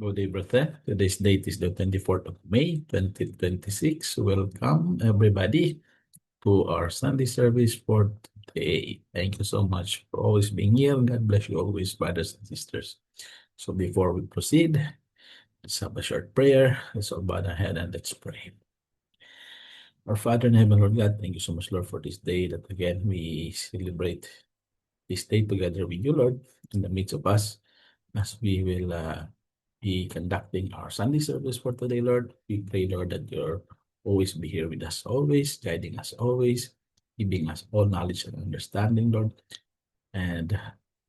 Good day, brother. Today's date is the 24th of May, 2026. Welcome, everybody, to our Sunday service for today. Thank you so much for always being here. God bless you always, brothers and sisters. So before we proceed, let's have a short prayer. Let's all bow our head and let's pray. Our Father in heaven, Lord God, thank you so much, Lord, for this day that again we celebrate this day together with you, Lord, in the midst of us as we will be conducting our Sunday service for today, Lord. We pray, Lord, that you'll always be here with us, always, guiding us always, giving us all knowledge and understanding, Lord. And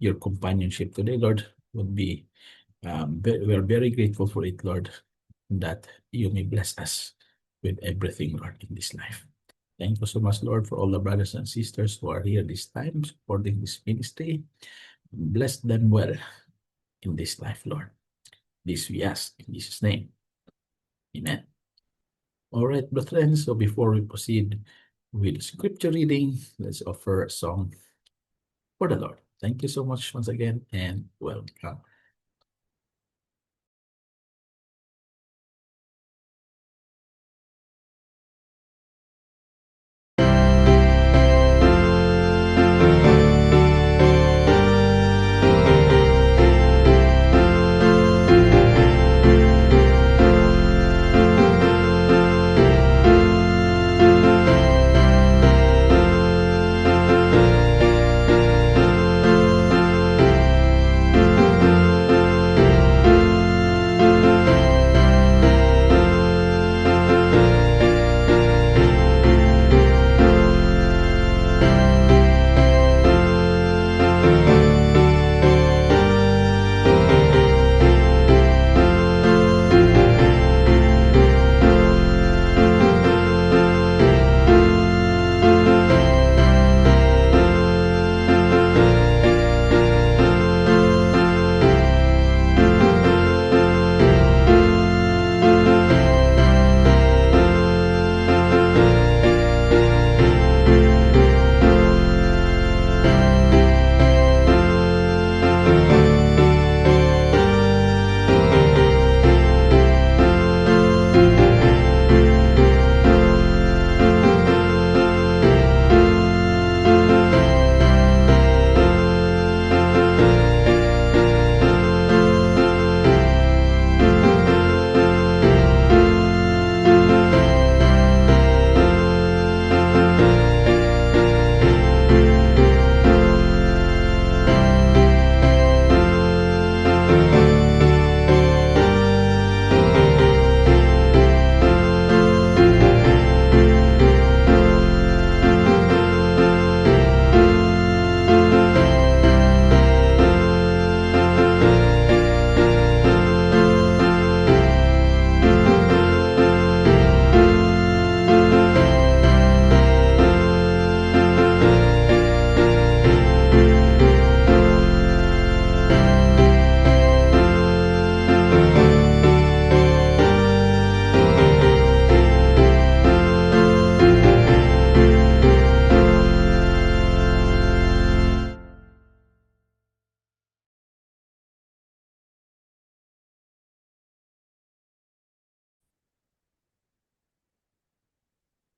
your companionship today, Lord, would be, we are very grateful for it, Lord, that you may bless us with everything, Lord, in this life. Thank you so much, Lord, for all the brothers and sisters who are here this time supporting this ministry. Bless them well in this life, Lord. This we ask in Jesus' name. Amen. All right, brethren, so before we proceed with scripture reading, let's offer a song for the Lord. Thank you so much once again and welcome.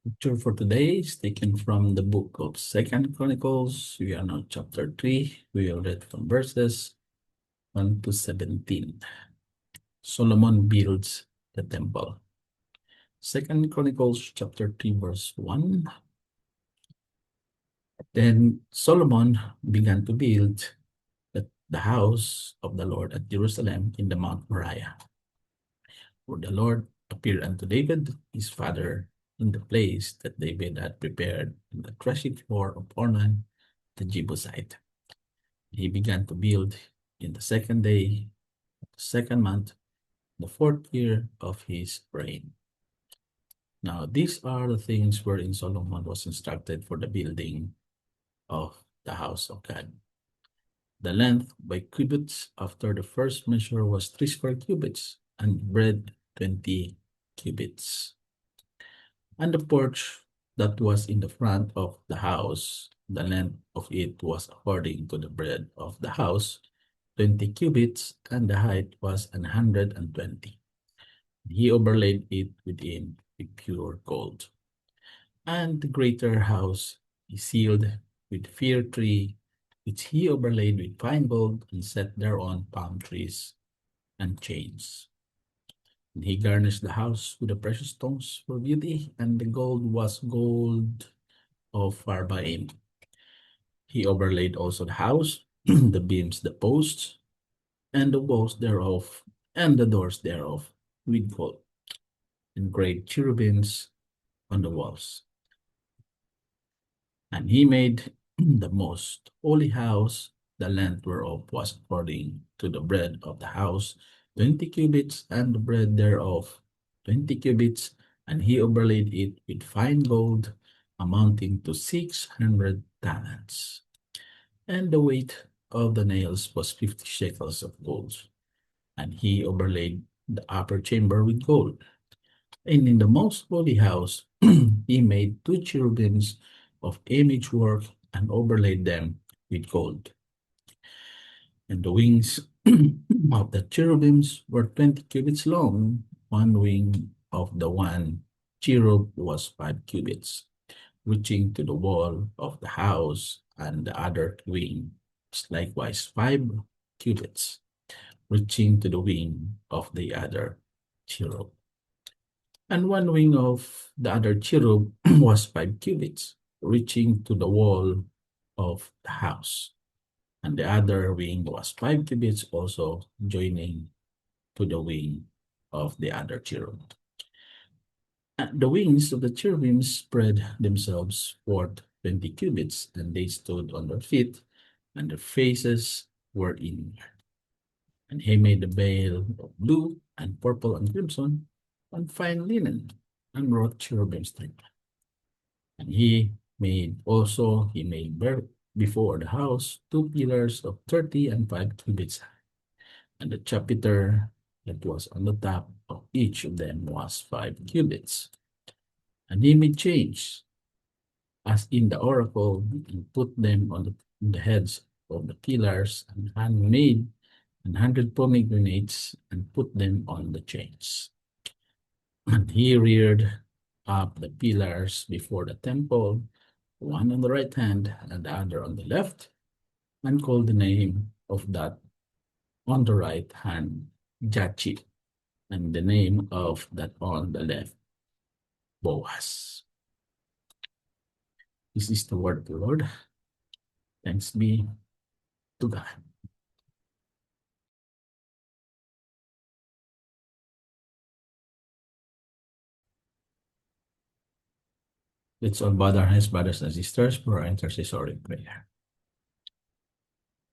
Scripture for today is taken from the book of Second Chronicles. We are now chapter 3. We will read from verses 1 to 17. Solomon builds the temple. Second Chronicles chapter 3 verse 1. Then Solomon began to build the house of the Lord at Jerusalem in the Mount Moriah. For the Lord appeared unto David, his father, in the place that David had prepared in the threshing floor of Ornan the Jebusite. He began to build in the second day, the second month, the fourth year of his reign. Now, these are the things wherein Solomon was instructed for the building of the house of God. The length by cubits after the first measure was 3 square cubits, and breadth 20 cubits. And the porch that was in the front of the house, the length of it was according to the breadth of the house, 20 cubits, and the height was 120. He overlaid it within with pure gold. And the greater house he sealed with fir tree, which he overlaid with fine gold, and set thereon palm trees and chains. And he garnished the house with the precious stones for beauty, and the gold was gold of Parvaim. He overlaid also the house, the beams, the posts, and the walls thereof, and the doors thereof, with gold, and great cherubims on the walls. And he made the most holy house, the length whereof was according to the breadth of the house, 20 cubits, and the breadth thereof 20 cubits, and he overlaid it with fine gold, amounting to 600 talents. And the weight of the nails was 50 shekels of gold. And he overlaid the upper chamber with gold. And in the most holy house, he made two cherubims of image work and overlaid them with gold. And the wings of the cherubims were 20 cubits long. One wing of the one cherub was 5 cubits, reaching to the wall of the house, and the other wing was likewise 5 cubits, reaching to the wing of the other cherub. And one wing of the other cherub was 5 cubits, reaching to the wall of the house. And the other wing was 5 cubits, also joining to the wing of the other cherub. And the wings of the cherubims spread themselves forth 20 cubits, and they stood on their feet, and their faces were inward. And he made the veil of blue and purple and crimson on fine linen, and wrought cherubims therein. And he made before the house 2 pillars of 30 and 5 cubits high, and the chapiter that was on the top of each of them was 5 cubits. And he made chains, as in the oracle, and put them on the heads of the pillars, and handmade 100 pomegranates, and put them on the chains. And he reared up the pillars before the temple, one on the right hand and the other on the left, and called the name of that on the right hand Jachi, and the name of that on the left Boaz. This is the word of the Lord. Thanks be to God. Let's all bow our heads, brothers and sisters, for our intercessory prayer.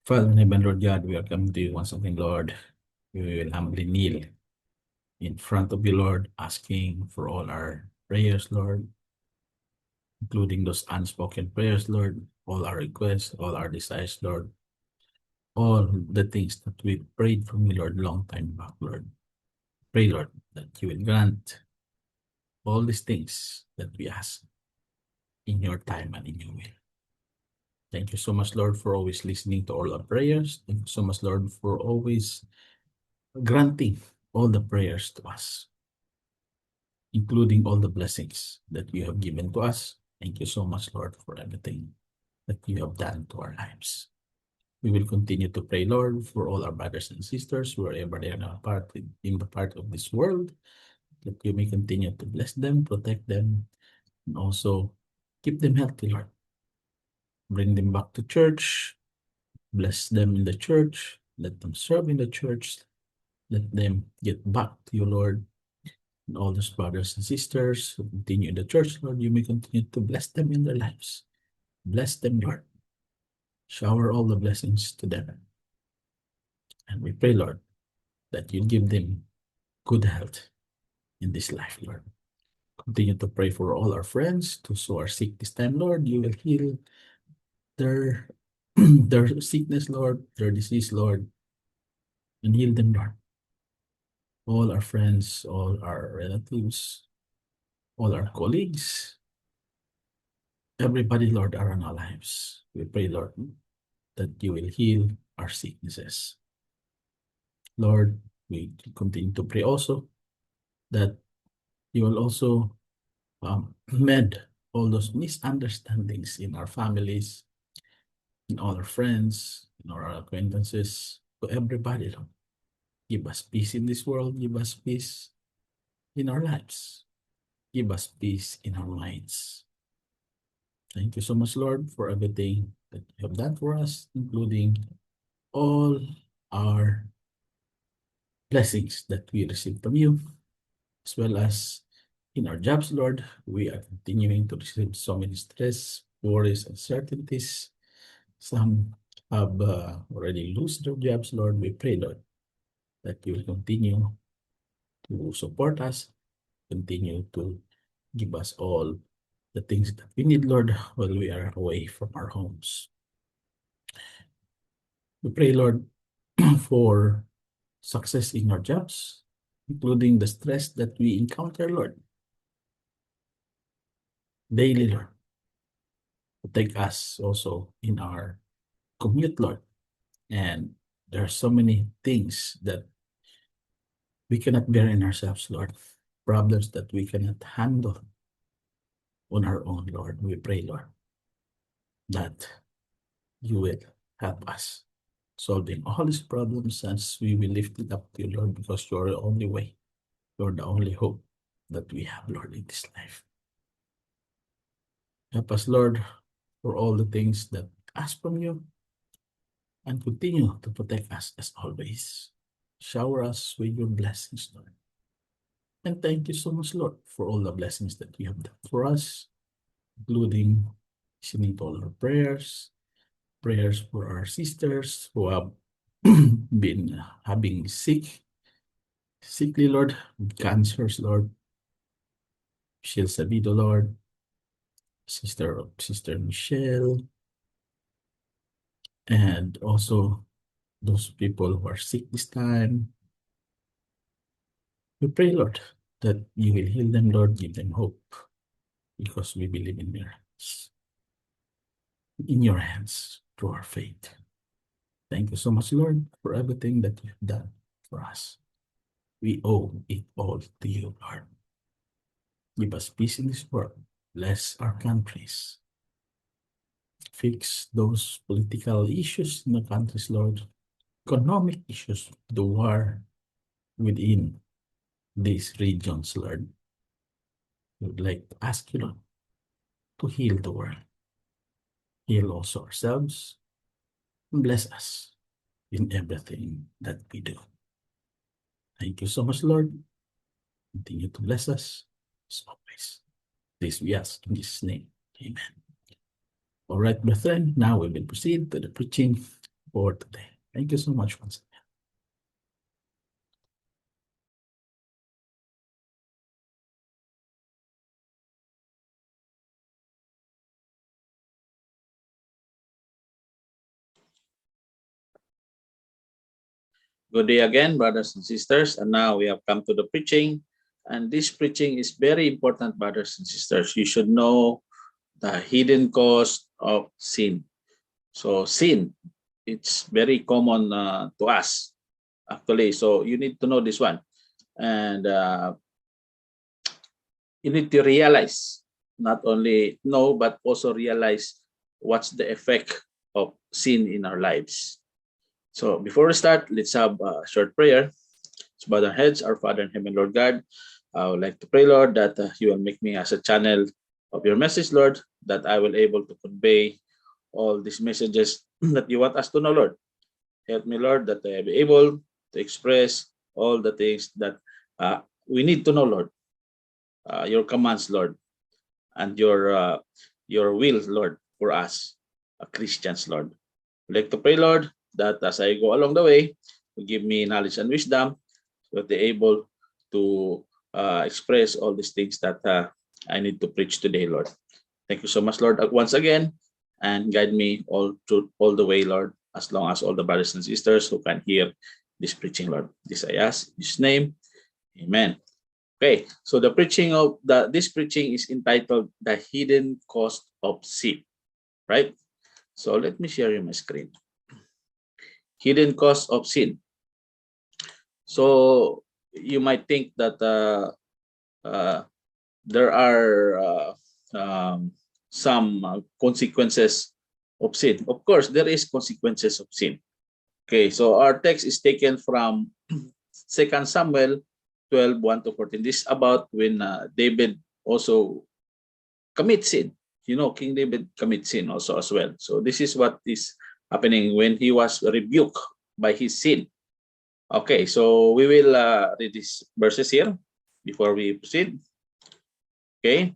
Father in heaven, Lord God, we are coming to you once again, Lord. We will humbly kneel in front of you, Lord, asking for all our prayers, Lord, including those unspoken prayers, Lord, all our requests, all our desires, Lord, all the things that we prayed from you, Lord, long time back, Lord. Pray, Lord, that you will grant all these things that we ask in your time and in your will. Thank you so much, Lord, for always listening to all our prayers. Thank you so much, Lord, for always granting all the prayers to us, including all the blessings that you have given to us. Thank you so much, Lord, for everything that you have done to our lives. We will continue to pray, Lord, for all our brothers and sisters, wherever they are now in the part of this world, that you may continue to bless them, protect them, and also keep them healthy, Lord. Bring them back to church, bless them in the church, let them serve in the church, let them get back to you, Lord. And all those brothers and sisters who continue in the church, Lord, you may continue to bless them in their lives. Bless them, Lord. Shower all the blessings to them. And we pray, Lord, that you give them good health in this life, Lord. Continue to pray for all our friends, those who are sick this time, Lord. You will heal their, their sickness, Lord, their disease, Lord, and heal them, Lord. All our friends, all our relatives, all our colleagues, everybody, Lord, are in our lives. We pray, Lord, that you will heal our sicknesses. Lord, we continue to pray also that you will also mend all those misunderstandings in our families, in all our friends, in our acquaintances, to everybody, Lord. Give us peace in this world. Give us peace in our lives. Give us peace in our minds. Thank you so much, Lord, for everything that you have done for us, including all our blessings that we receive from you, as well as in our jobs, Lord. We are continuing to receive so many stress, worries, uncertainties. Some have already lost their jobs, Lord. We pray, Lord, that you will continue to support us, continue to give us all the things that we need, Lord, while we are away from our homes. We pray, Lord, for success in our jobs, including the stress that we encounter, Lord, daily, Lord. Protect us also in our commute, Lord. And there are so many things that we cannot bear in ourselves, Lord. Problems that we cannot handle on our own, Lord. We pray, Lord, that you will help us solving all these problems as we will lift it up to you, Lord, because you're the only way. You're the only hope that we have, Lord, in this life. Help us, Lord, for all the things that we ask from you, and continue to protect us as always. Shower us with your blessings, Lord. And thank you so much, Lord, for all the blessings that you have done for us, including listening to all our prayers, prayers for our sisters who have been having sickly, Lord, with cancers, Lord. Michelle Sabido, Lord, Sister Michelle, and also those people who are sick this time. We pray, Lord, that you will heal them, Lord, give them hope, because we believe in your hands through our faith. Thank you so much, Lord, for everything that you've done for us. We owe it all to you, Lord. Give us peace in this world. Bless our countries. Fix those political issues in the countries, Lord. Economic issues, the war within these regions, Lord. We would like to ask you, Lord, to heal the world. Heal also ourselves. And bless us in everything that we do. Thank you so much, Lord. Continue to bless us as always. This we ask in Jesus' name. Amen. All right, brethren, now we will proceed to the preaching for today. Thank you so much once again. Good day again, brothers and sisters. And now we have come to the preaching. And this preaching is very important, brothers and sisters. You should know the hidden cause of sin. So sin, it's very common to us, actually. So you need to know this one. And you need to realize, not only know, but also realize what's the effect of sin in our lives. So before we start, let's have a short prayer. Let's bow our heads. Our Father in heaven, Lord God, I would like to pray, Lord, that you will make me as a channel of your message, Lord, that I will able to convey all these messages that you want us to know, Lord. Help me, Lord, that I be able to express all the things that we need to know, Lord. Your commands, Lord, and your will, Lord, for us, Christians, Lord. I'd like to pray, Lord, that as I go along the way, you give me knowledge and wisdom so that they're able to express all these things that I need to preach today, Lord. Thank you so much, Lord, once again, and guide me all the way, Lord, as long as all the brothers and sisters who can hear this preaching, Lord. This I ask in His name, Amen. Okay, so the preaching of this preaching is entitled "The Hidden Cost of Sin," right? So let me share you my screen. Hidden cost of sin. So you might think that there are some consequences of sin. Of course, there is consequences of sin. Okay, so our text is taken from 2 Samuel 12:1 to 14. This is about when David also commits sin. You know, King David commits sin also as well. So this is what is happening when he was rebuked by his sin. Okay, so we will read these verses here before we proceed. Okay,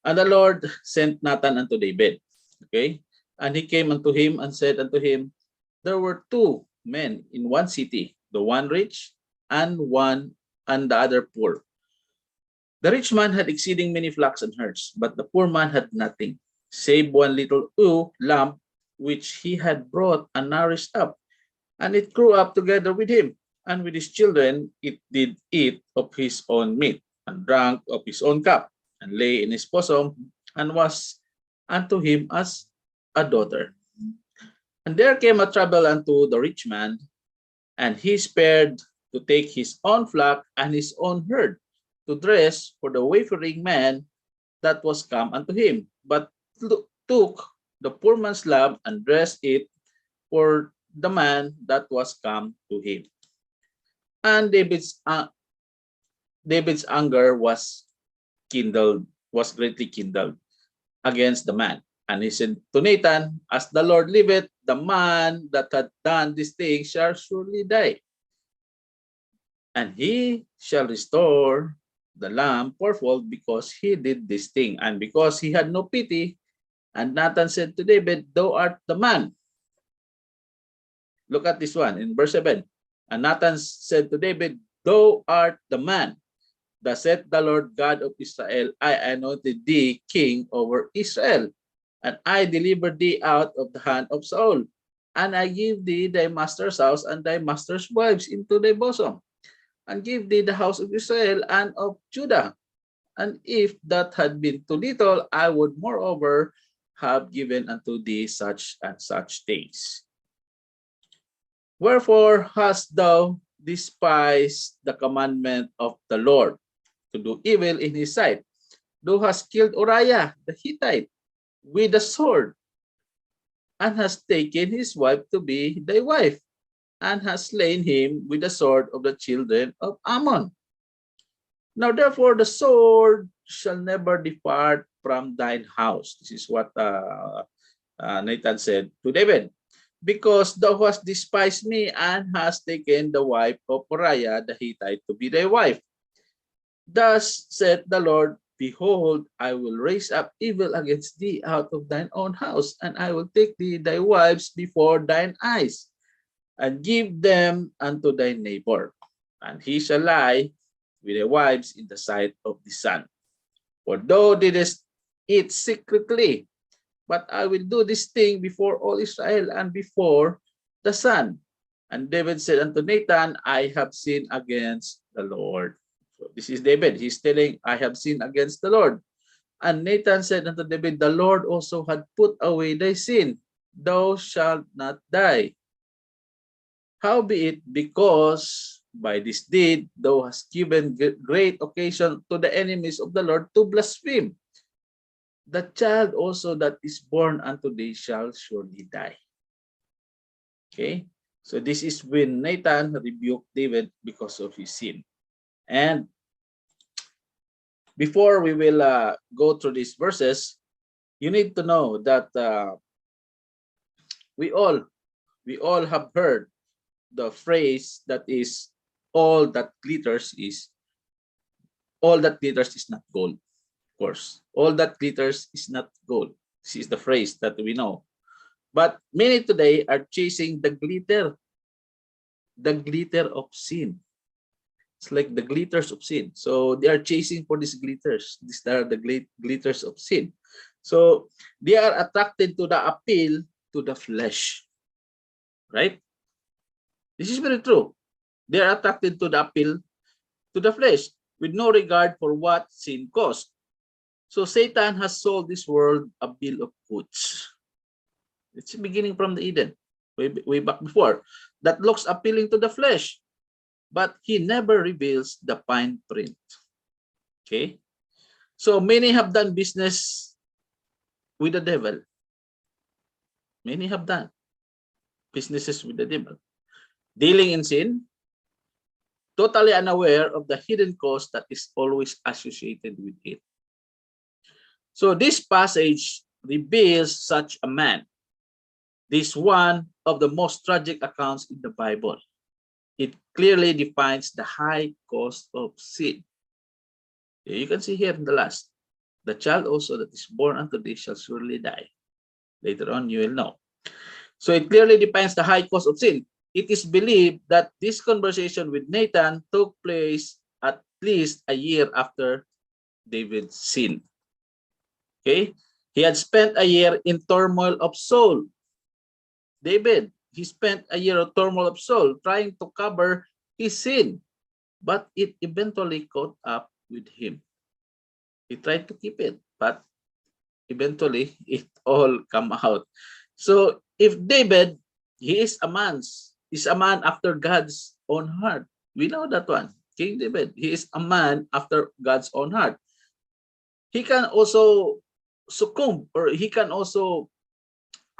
and the Lord sent Nathan unto David. Okay, and he came unto him and said unto him, there were two men in one city, the one rich and the other poor. The rich man had exceeding many flocks and herds, but the poor man had nothing, save one little lamb which he had brought and nourished up, and it grew up together with him, and with his children it did eat of his own meat, and drank of his own cup, and lay in his bosom, and was unto him as a daughter. And there came a trouble unto the rich man, and he spared to take his own flock and his own herd to dress for the wayfaring man that was come unto him, but took the poor man's lamb and dressed it for the man that was come to him. And David's anger was greatly kindled against the man. And he said to Nathan, as the Lord liveth, the man that had done this thing shall surely die. And he shall restore the lamb fourfold because he did this thing, and because he had no pity. And Nathan said to David, thou art the man. Look at this one in verse 7. And Nathan said to David, thou art the man. Thus saith the Lord God of Israel, I anointed thee king over Israel, and I delivered thee out of the hand of Saul, and I give thee thy master's house and thy master's wives into thy bosom, and give thee the house of Israel and of Judah. And if that had been too little, I would moreover have given unto thee such and such things. Wherefore hast thou despised the commandment of the Lord, to do evil in his sight? Thou hast killed Uriah the Hittite with a sword, and hast taken his wife to be thy wife, and hast slain him with the sword of the children of Ammon. Now therefore the sword shall never depart from thine house. This is what Nathan said to David. Because thou hast despised me and hast taken the wife of Uriah the Hittite to be thy wife. Thus said the Lord, behold, I will raise up evil against thee out of thine own house, and I will take thee thy wives before thine eyes, and give them unto thy neighbor, and he shall lie with thy wives in the sight of the sun. For thou didst it secretly, but I will do this thing before all Israel and before the sun. And David said unto Nathan, I have sinned against the Lord. So this is David. He's telling, I have sinned against the Lord. And Nathan said unto David, the Lord also had put away thy sin. Thou shalt not die. Howbeit, because by this deed thou hast given great occasion to the enemies of the Lord to blaspheme, the child also that is born unto thee shall surely die. Okay, so this is when Nathan rebuked David because of his sin. And before we will go through these verses, you need to know that we all have heard the phrase that is all that glitters is not gold. Of course, all that glitters is not gold. This is the phrase that we know. But many today are chasing the glitter of sin. It's like the glitters of sin. So they are chasing for these glitters. These are the glitters of sin. So they are attracted to the appeal to the flesh. Right? This is very true. They are attracted to the appeal to the flesh with no regard for what sin cost. So Satan has sold this world a bill of goods. It's beginning from the Eden, way back before. That looks appealing to the flesh. but he never reveals the fine print. Okay? So many have done business with the devil. Many have done businesses with the devil. Dealing in sin, totally unaware of the hidden cost that is always associated with it. So this passage reveals such a man. This one of the most tragic accounts in the Bible. It clearly defines the high cost of sin. You can see here in the last, the child also that is born unto thee shall surely die. Later on, you will know. So it clearly defines the high cost of sin. It is believed that this conversation with Nathan took place at least a year after David's sin. Okay? He had spent a year in turmoil of soul. David, he spent a year of turmoil of soul trying to cover his sin, but it eventually caught up with him. He tried to keep it, but eventually it all come out. So if David, he is a man after God's own heart. We know that one. King David, he is a man after God's own heart. He can also succumb, or he can also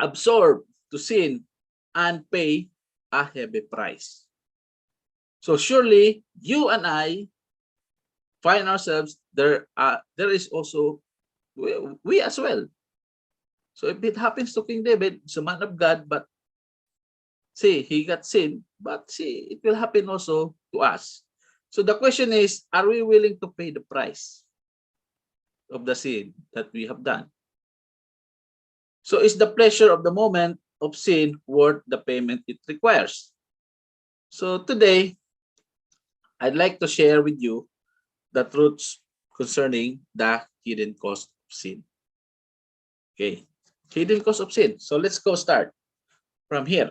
absorb to sin and pay a heavy price. So surely you and I find ourselves there. There is also we as well. So if it happens to King David, he's a man of God, but see, he got sin, but see, it will happen also to us. So the question is, are we willing to pay the price of the sin that we have done? So is the pleasure of the moment of sin worth the payment it requires? So today, I'd like to share with you the truths concerning the hidden cost of sin. Okay, hidden cost of sin. So let's go start from here.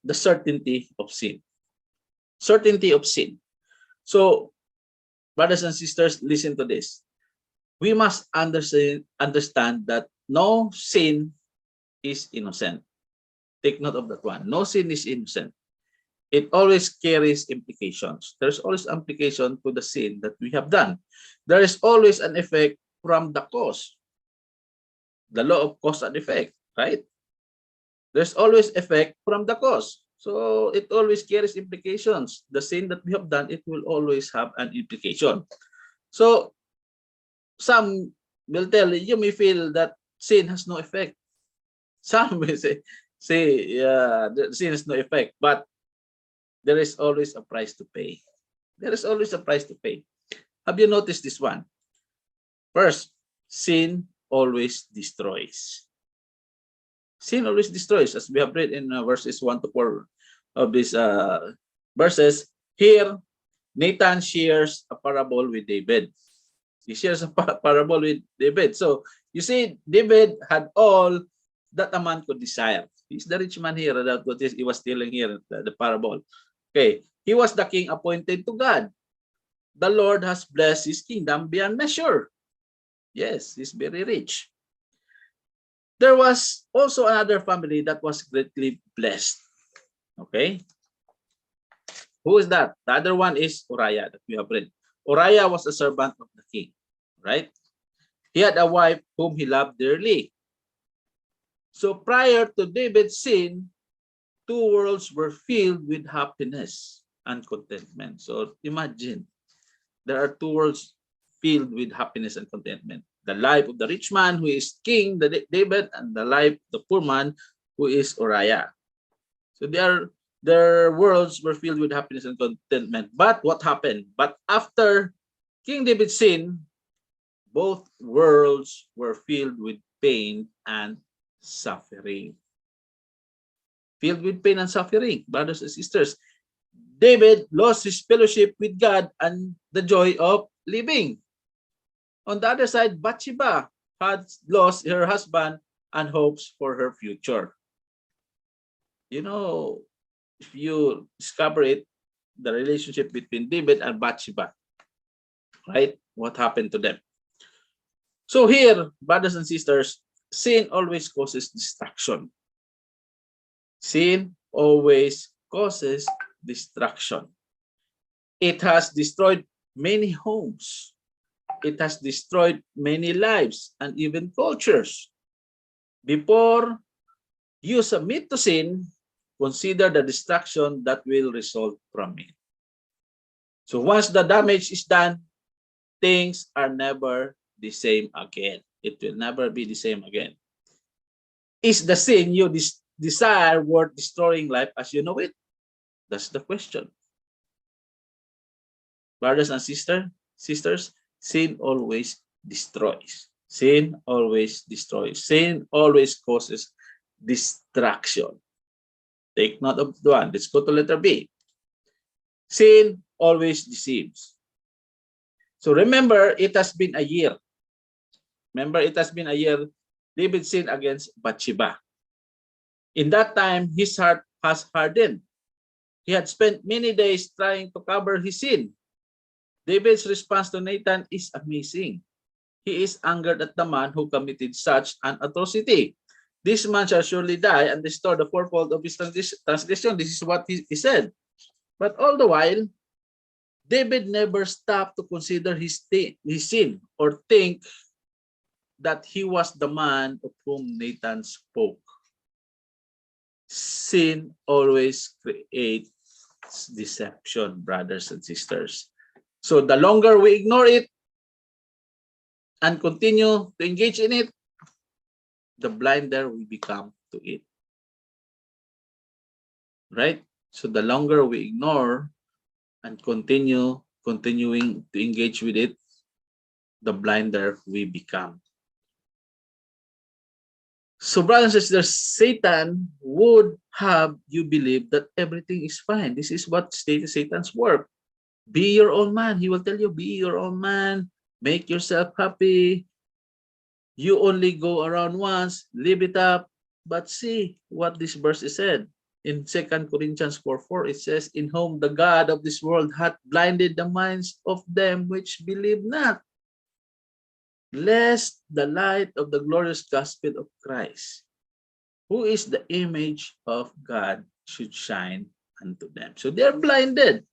The certainty of sin. Certainty of sin. So, brothers and sisters, listen to this. We must understand that no sin is innocent. Take note of that one. No sin is innocent. It always carries implications. There's always implication to the sin that we have done. There is always an effect from the cause. The law of cause and effect, right? There's always effect from the cause. So it always carries implications. The sin that we have done, it will always have an implication. So some will tell you may feel that sin has no effect. Some will say the sin has no effect, but there is always a price to pay. There is always a price to pay. Have you noticed this one? First, sin always destroys. Sin always destroys, as we have read in verses 1 to 4 of these verses. Here, Nathan shares a parable with David. He shares a parable with David. So, you see, David had all that a man could desire. He's the rich man here that what he was telling here, the parable. Okay, he was the king appointed to God. The Lord has blessed his kingdom beyond measure. Yes, he's very rich. There was also another family that was greatly blessed. Okay. Who is that? The other one is Uriah that we have read. Uriah was a servant of the king, right? He had a wife whom he loved dearly. So prior to David's sin, two worlds were filled with happiness and contentment. So imagine, there are two worlds filled with happiness and contentment. The life of the rich man who is King David, and the life of the poor man who is Uriah. So their worlds were filled with happiness and contentment. But what happened? But after King David's sin, both worlds were filled with pain and suffering. Filled with pain and suffering, brothers and sisters. David lost his fellowship with God and the joy of living. On the other side, Bathsheba had lost her husband and hopes for her future. You know, if you discover it, the relationship between David and Bathsheba, right? What happened to them? So here, brothers and sisters, sin always causes destruction. Sin always causes destruction. It has destroyed many homes. It has destroyed many lives and even cultures. Before you submit to sin, consider the destruction that will result from it. So once the damage is done, things are never the same again. It will never be the same again. Is the sin you desire worth destroying life as you know it? That's the question. Brothers and sisters, sin always destroys. Sin always destroys. Sin always causes destruction. Take note of the one. Let's go to letter B. Sin always deceives. So remember, it has been a year. Remember, it has been a year David sinned against Bathsheba. In that time, his heart has hardened. He had spent many days trying to cover his sin. David's response to Nathan is amazing. He is angered at the man who committed such an atrocity. This man shall surely die and restore the fourfold of his transgression. This is what he said. But all the while, David never stopped to consider his sin or think that he was the man of whom Nathan spoke. Sin always creates deception, brothers and sisters. So the longer we ignore it and continue to engage in it, the blinder we become to it. Right? So the longer we ignore and continuing to engage with it, the blinder we become. So brothers and sisters, Satan would have you believe that everything is fine. This is what Satan's work. Be your own man. He will tell you, be your own man. Make yourself happy. You only go around once. Live it up. But see what this verse is said. In 2 Corinthians 4:4, it says, in whom the God of this world hath blinded the minds of them which believe not, lest the light of the glorious gospel of Christ, who is the image of God, should shine unto them. So they're blinded.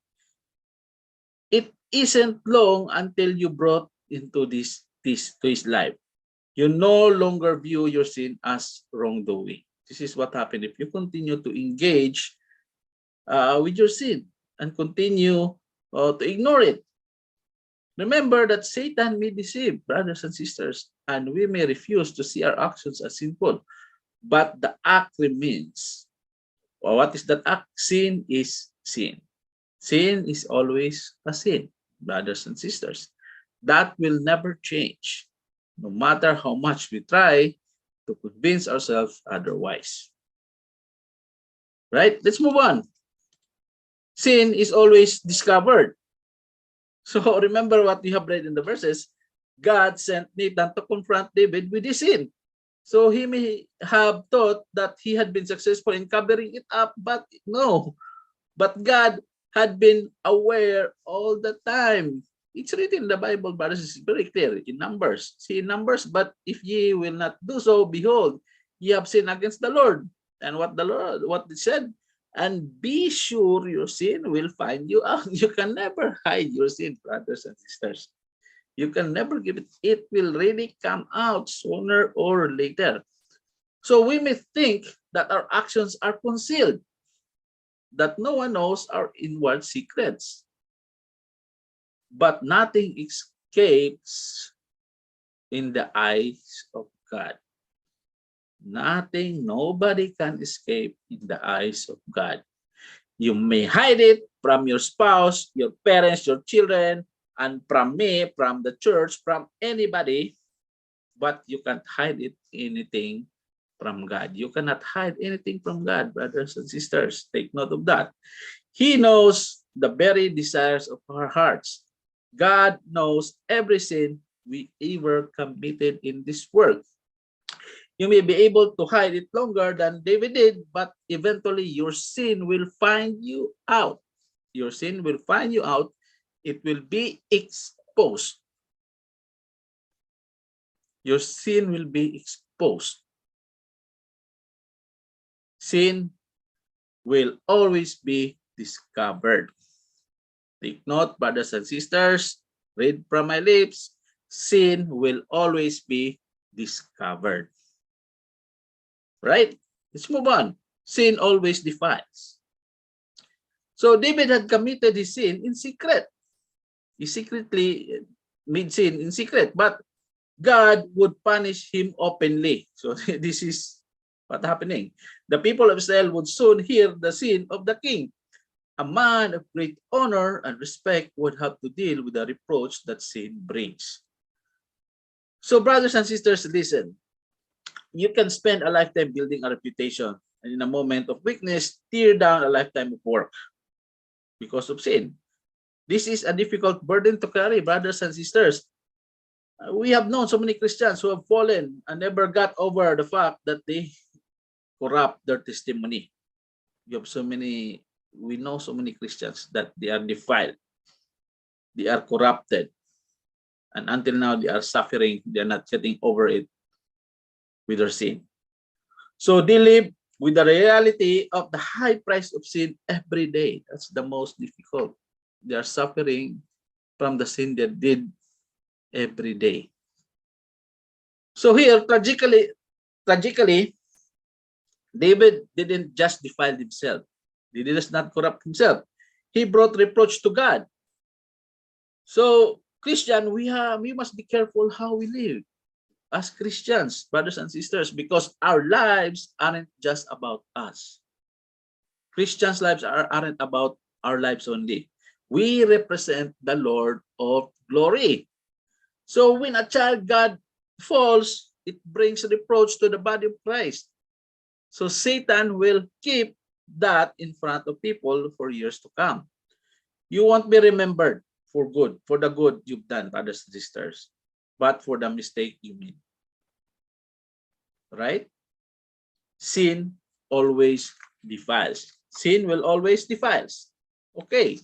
It isn't long until you brought into this to his life. You no longer view your sin as wrongdoing. This is what happened if you continue to engage with your sin and continue to ignore it. Remember that Satan may deceive, brothers and sisters, and we may refuse to see our actions as sinful. But the act remains. Well, what is that act? Sin is sin. Sin is always a sin, brothers and sisters. That will never change, no matter how much we try to convince ourselves otherwise. Right? Let's move on. Sin is always discovered. So remember what we have read in the verses. God sent Nathan to confront David with his sin. So he may have thought that he had been successful in covering it up, but no. But God had been aware all the time. It's written in the Bible, but it's very clear in Numbers. See in Numbers, but if ye will not do so, behold, ye have sinned against the Lord. And what it said, and be sure your sin will find you out. You can never hide your sin, brothers and sisters. You can never give it. It will really come out sooner or later. So we may think that our actions are concealed, that no one knows our inward secrets. But nothing escapes in the eyes of God. Nothing, nobody can escape in the eyes of God. You may hide it from your spouse, your parents, your children, and from me, from the church, from anybody, but you can't hide anything from God. You cannot hide anything from God, brothers and sisters. Take note of that. He knows the very desires of our hearts. God knows every sin we ever committed in this world. You may be able to hide it longer than David did, but eventually your sin will find you out. Your sin will find you out. It will be exposed. Your sin will be exposed. Sin will always be discovered. Take note, brothers and sisters, read from my lips, sin will always be discovered. Right? Let's move on. Sin always defiles. So David had committed his sin in secret. He secretly made sin in secret, but God would punish him openly. So this is what's happening. The people of Israel would soon hear the sin of the king. A man of great honor and respect would have to deal with the reproach that sin brings. So brothers and sisters, listen. You can spend a lifetime building a reputation and in a moment of weakness, tear down a lifetime of work because of sin. This is a difficult burden to carry, brothers and sisters. We have known so many Christians who have fallen and never got over the fact that they corrupt their testimony. We know so many Christians that they are defiled. They are corrupted. And until now, they are suffering. They are not getting over it with their sin. So they live with the reality of the high price of sin every day. That's the most difficult. They are suffering from the sin they did every day. So here, tragically, David didn't just defile himself. He did not corrupt himself. He brought reproach to God. So, Christian, we must be careful how we live as Christians, brothers and sisters, because our lives aren't just about us. Christians' lives aren't about our lives only. We represent the Lord of glory. So when a child God falls, it brings reproach to the body of Christ. So Satan will keep that in front of people for years to come. You won't be remembered for good, for the good you've done, brothers and sisters, but for the mistake you made. Right? Sin always defiles. Sin will always defiles. Okay.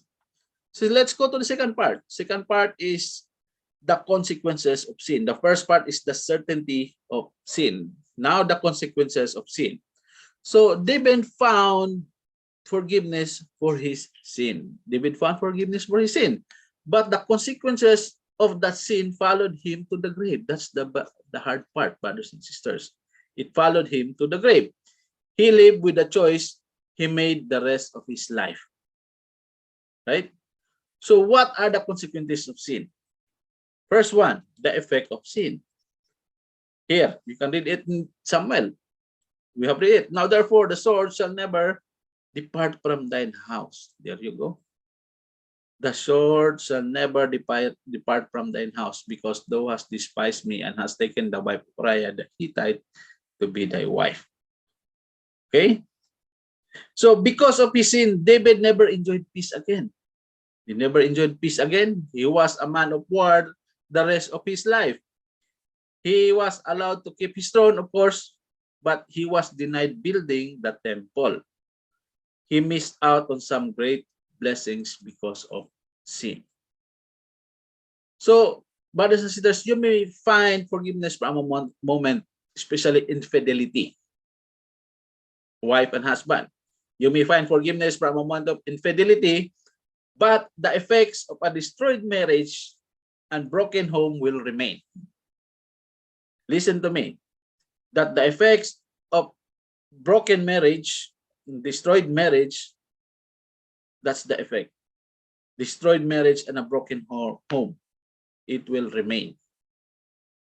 So let's go to the second part. Second part is the consequences of sin. The first part is the certainty of sin. Now the consequences of sin. So David found forgiveness for his sin. David found forgiveness for his sin. But the consequences of that sin followed him to the grave. That's the hard part, brothers and sisters. It followed him to the grave. He lived with the choice he made the rest of his life. Right? So what are the consequences of sin? First one, the effect of sin. Here, you can read it in Samuel. We have read it. Now therefore, the sword shall never depart from thine house. There you go. The sword shall never depart from thine house, because thou hast despised me and hast taken the wife of Uriah the Hittite to be thy wife. Okay? So because of his sin, David never enjoyed peace again. He never enjoyed peace again. He was a man of war the rest of his life. He was allowed to keep his throne, of course, but he was denied building the temple. He missed out on some great blessings because of sin. So, brothers and sisters, you may find forgiveness from a moment, especially infidelity, wife and husband. You may find forgiveness from a moment of infidelity, but the effects of a destroyed marriage and broken home will remain. Listen to me, that the effects of broken marriage, destroyed marriage, that's the effect. Destroyed marriage and a broken home, it will remain.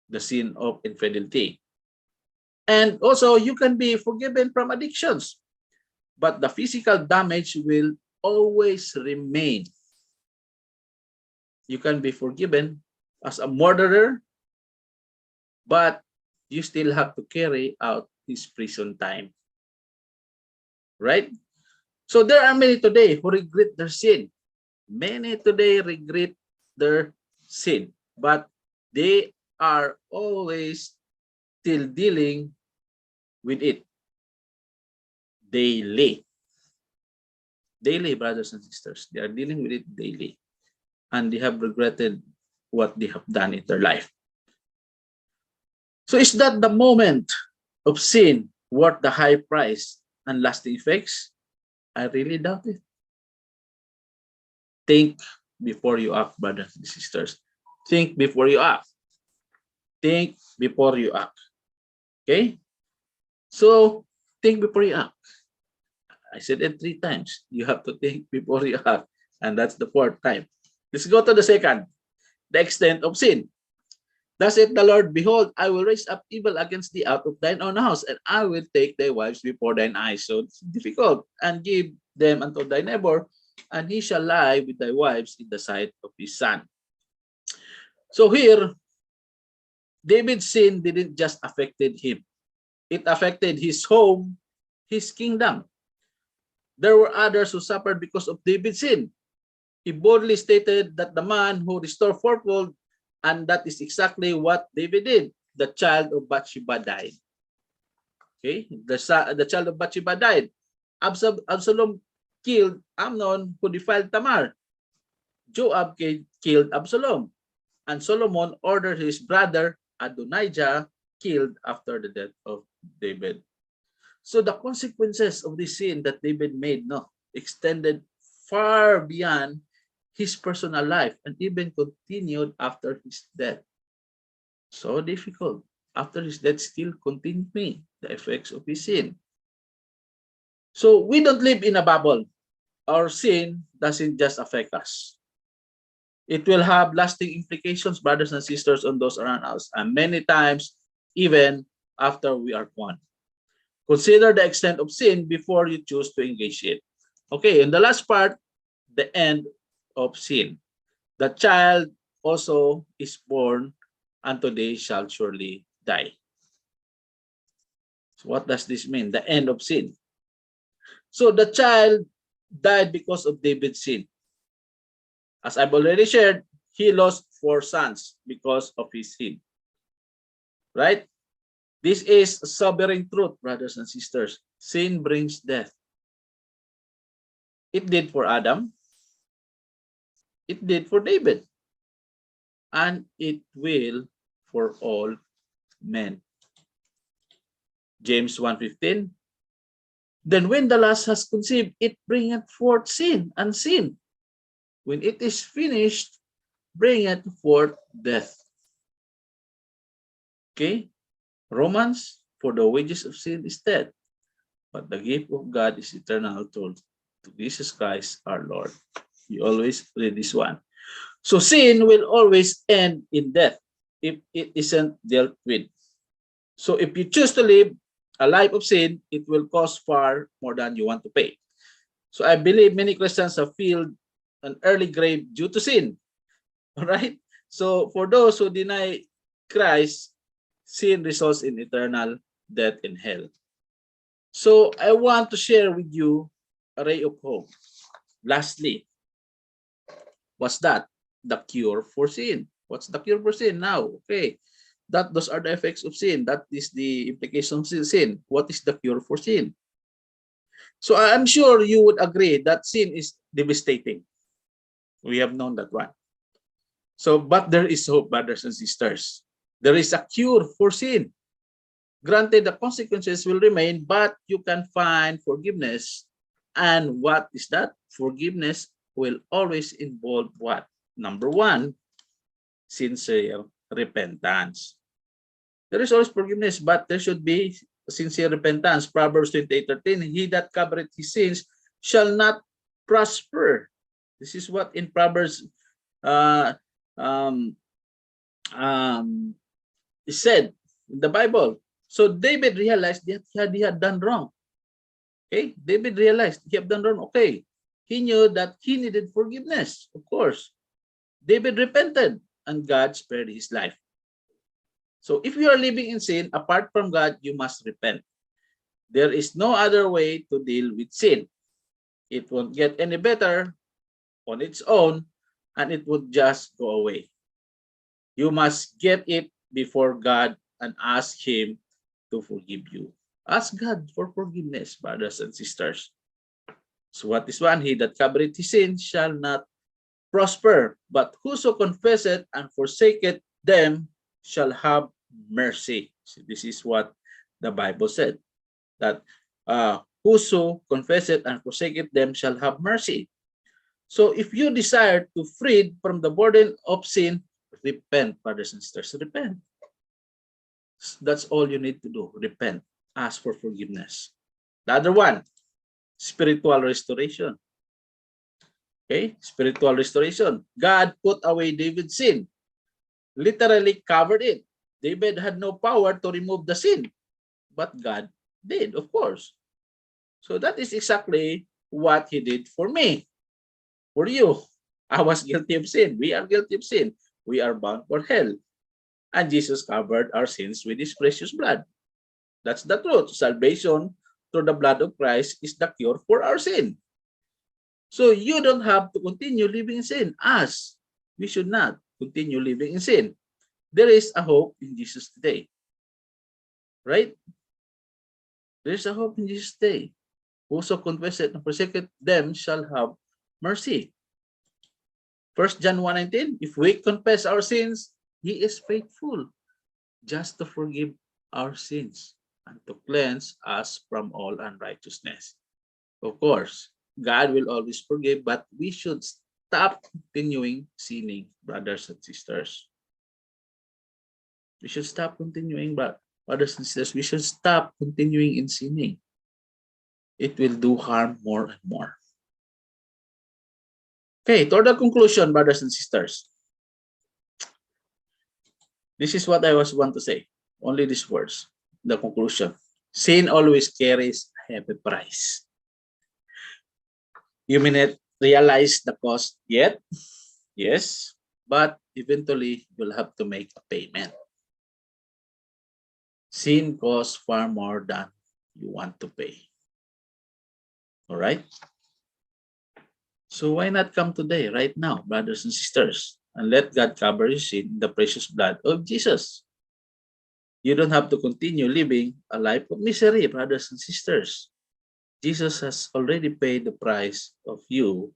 The sin of infidelity. And also, you can be forgiven from addictions, but the physical damage will always remain. You can be forgiven as a murderer, but you still have to carry out his prison time. Right? So there are many today who regret their sin. Many today regret their sin, but they are always still dealing with it daily. Daily, brothers and sisters, they are dealing with it daily, and they have regretted what they have done in their life. So is that the moment of sin worth the high price and lasting effects? I really doubt it. Think before you act, brothers and sisters. Think before you act. Think before you act. Okay? So, think before you act. I said it 3 times. You have to think before you act. And that's the 4th time. Let's go to the second. The extent of sin. Thus saith the Lord, behold, I will raise up evil against thee out of thine own house, and I will take thy wives before thine eyes. So it's difficult. And give them unto thy neighbor, and he shall lie with thy wives in the sight of his son. So here, David's sin didn't just affected him. It affected his home, his kingdom. There were others who suffered because of David's sin. He boldly stated that the man who restored fourfold, and that is exactly what David did. The child of Bathsheba died. Okay, the child of Bathsheba died. Absalom killed Amnon, who defiled Tamar. Joab killed Absalom, and Solomon ordered his brother Adonijah killed after the death of David. So the consequences of this sin that David made extended far beyond his personal life and even continued after his death. So difficult. After his death, still continuing the effects of his sin. So we don't live in a bubble. Our sin doesn't just affect us. It will have lasting implications, brothers and sisters, on those around us, and many times even after we are gone. Consider the extent of sin before you choose to engage it. Okay, in the last part, the end of sin. The child also is born, and today shall surely die. So what does this mean? The end of sin. So the child died because of David's sin. As I've already shared, he lost 4 sons because of his sin. Right? This is a sobering truth, brothers and sisters. Sin brings death. It did for Adam. It did for David. And it will for all men. James 1:15. Then when the lust has conceived, it bringeth forth sin, and sin, when it is finished, bringeth forth death. Okay? Romans, for the wages of sin is death, but the gift of God is eternal through Jesus Christ our Lord. You always read this one. So sin will always end in death if it isn't dealt with. So if you choose to live a life of sin, it will cost far more than you want to pay. So I believe many Christians have filled an early grave due to sin. All right? So for those who deny Christ, sin results in eternal death in hell. So I want to share with you a ray of hope. Lastly, what's that? The cure for sin. What's the cure for sin now? Okay, those are the effects of sin. That is the implications of sin. What is the cure for sin? So I'm sure you would agree that sin is devastating. We have known that one. So, but there is hope, brothers and sisters. There is a cure for sin. Granted, the consequences will remain, but you can find forgiveness. And what is that? Forgiveness will always involve what? Number 1, sincere repentance. There is always forgiveness, but there should be sincere repentance. Proverbs 28:13, he that covereth his sins shall not prosper. This is what in Proverbs is said in the Bible. So David realized that he had done wrong. Okay, David realized he had done wrong. Okay, he knew that he needed forgiveness. Of course, David repented, and God spared his life. So if you are living in sin, apart from God, you must repent. There is no other way to deal with sin. It won't get any better on its own, and it would just go away. You must get it before God and ask him to forgive you. Ask God for forgiveness, brothers and sisters. So what is one? He that covereth his sin shall not prosper, but whoso confesseth and forsaketh them shall have mercy. So this is what the Bible said, that whoso confesseth and forsaketh them shall have mercy. So if you desire to free from the burden of sin, repent, brothers and sisters, repent. That's all you need to do. Repent. Ask for forgiveness. The other one, spiritual restoration. Okay, spiritual restoration. God put away David's sin, literally covered it. David had no power to remove the sin, but God did, of course. So that is exactly what he did for me, for you. I was guilty of sin. We are guilty of sin. We are bound for hell. And Jesus covered our sins with his precious blood. That's the truth. Salvation through the blood of Christ is the cure for our sin. So you don't have to continue living in sin. Us, we should not continue living in sin. There is a hope in Jesus today. Right? There is a hope in Jesus today. Whoso confess it and forsake them shall have mercy. 1 John 1:19, if we confess our sins, he is faithful, just to forgive our sins and to cleanse us from all unrighteousness. Of course, God will always forgive, but we should stop continuing sinning, brothers and sisters. We should stop continuing, brothers and sisters. We should stop continuing in sinning. It will do harm more and more. Okay, toward the conclusion, brothers and sisters. This is what I want to say. Only these words. The conclusion. Sin always carries a heavy price. You may not realize the cost yet. Yes. But eventually, you'll have to make a payment. Sin costs far more than you want to pay. All right? So why not come today, right now, brothers and sisters, and let God cover your sin in the precious blood of Jesus? You don't have to continue living a life of misery, brothers and sisters. Jesus has already paid the price of you,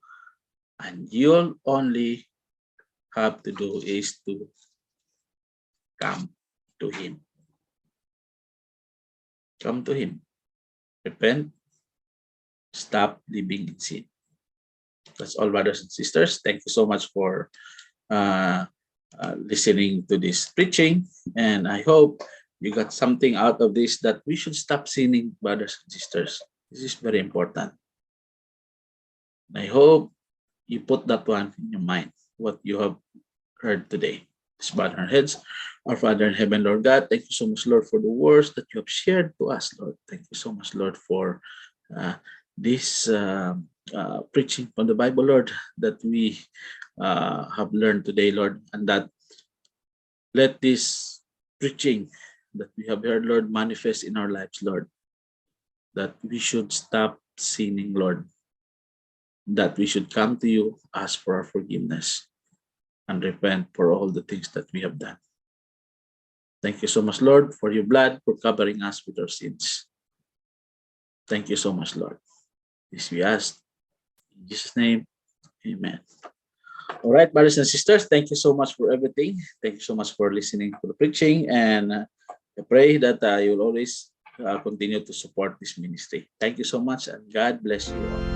and you'll only have to do is to come to him. Come to him. Repent. Stop living in sin. That's all, brothers and sisters. Thank you so much for listening to this preaching. And I hope you got something out of this, that we should stop sinning, brothers and sisters. This is very important. I hope you put that one in your mind, what you have heard today. Let's bow our heads. Our Father in heaven, Lord God, thank you so much, Lord, for the words that you have shared to us, Lord. Thank you so much, Lord, for this preaching from the Bible, Lord, that we have learned today, Lord, and that let this preaching that we have heard, Lord, manifest in our lives, Lord, that we should stop sinning, Lord, that we should come to you, ask for our forgiveness, and repent for all the things that we have done. Thank you so much, Lord, for your blood, for covering us with our sins. Thank you so much, Lord. This we ask. In Jesus' name, amen. All right, brothers and sisters, thank you so much for everything. Thank you so much for listening to the preaching. And I pray that you will always continue to support this ministry. Thank you so much, and God bless you all.